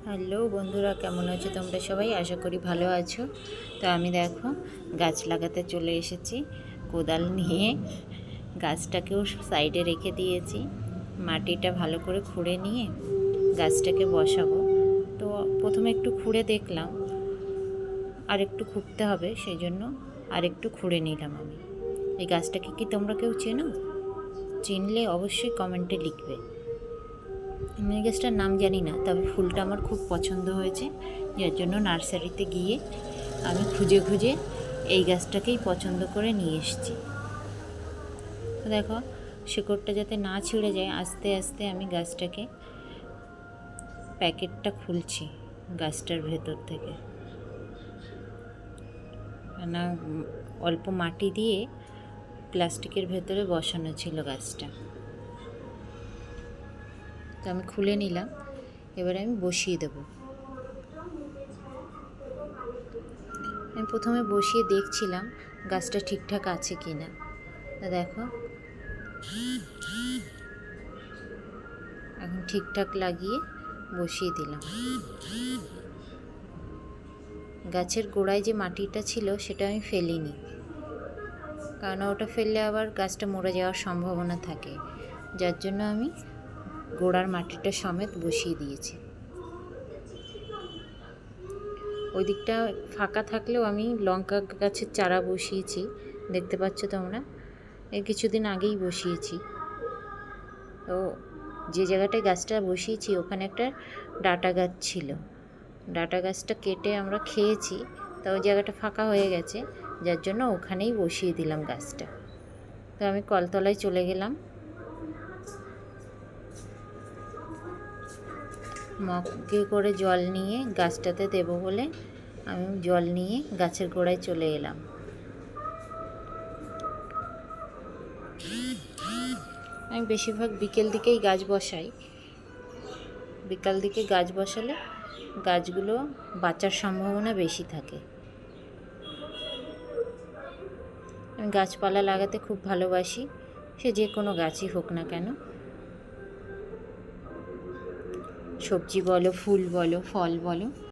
Hello বন্ধুরা, কেমন আছো তোমরা সবাই? আশা করি ভালো আছো। তো আমি দেখো গাছ লাগাতে চলে এসেছি কোদাল নিয়ে। গাছটাকেও সাইডে রেখে দিয়েছি, মাটিটা ভালো করে খুঁড়ে নিয়ে গাছটাকে বসাবো। তো প্রথমে একটু খুঁড়ে দেখলাম, আর একটু খুঁড়তে হবে, সেই জন্য আর একটু খুঁড়ে নিলাম আমি। এই গাছটাকে কি তোমরা কেউ চেনো? চিনলে অবশ্যই কমেন্টে লিখবে। আমি গাছটার নাম জানি না, তবে ফুলটা আমার খুব পছন্দ হয়েছে, যার জন্য নার্সারিতে গিয়ে আমি খুঁজে খুঁজে এই গাছটাকেই পছন্দ করে নিয়ে এসেছি। দেখো শিকড়টা যাতে না ছিঁড়ে যায়, আস্তে আস্তে আমি গাছটাকে প্যাকেটটা খুলছি গাছটার ভেতর থেকে। না, অল্প মাটি দিয়ে প্লাস্টিকের ভেতরে বসানো ছিল গাছটা। তো আমি খুলে নিলাম, এবারে আমি বসিয়ে দেব। আমি প্রথমে বসিয়ে দেখছিলাম গাছটা ঠিকঠাক আছে কি না। তা দেখো এখন ঠিকঠাক লাগিয়ে বসিয়ে দিলাম। গাছের গোড়ায় যে মাটিটা ছিল সেটা আমি ফেলিনি, কারণ ওটা ফেললে আবার গাছটা মরে যাওয়ার সম্ভাবনা থাকে, যার জন্য আমি গোড়ার মাটিটা সমেত বসিয়ে দিয়েছি। ওই দিকটা ফাঁকা থাকলেও আমি লঙ্কা গাছের চারা বসিয়েছি, দেখতে পাচ্ছ তোমরা। এই কিছুদিন আগেই বসিয়েছি। তো যে জায়গাটায় গাছটা বসিয়েছি ওখানে একটা ডাঁটা গাছ ছিল, ডাঁটা গাছটা কেটে আমরা খেয়েছি। তো ওই জায়গাটা ফাঁকা হয়ে গেছে, যার জন্য ওখানেই বসিয়ে দিলাম গাছটা। তো আমি কলতলায় চলে গেলাম, মগে করে জল নিয়ে গাছটাতে দেবো বলে আমি জল নিয়ে গাছের গোড়ায় চলে এলাম। আমি বেশিরভাগ বিকেল দিকেই গাছ বসাই। বিকাল দিকে গাছ বসালে গাছগুলো বাঁচার সম্ভাবনা বেশি থাকে। আমি গাছপালা লাগাতে খুব ভালোবাসি, সে যে কোনো গাছই হোক না কেন, সবজি বলো, ফুল বলো, ফল বলো।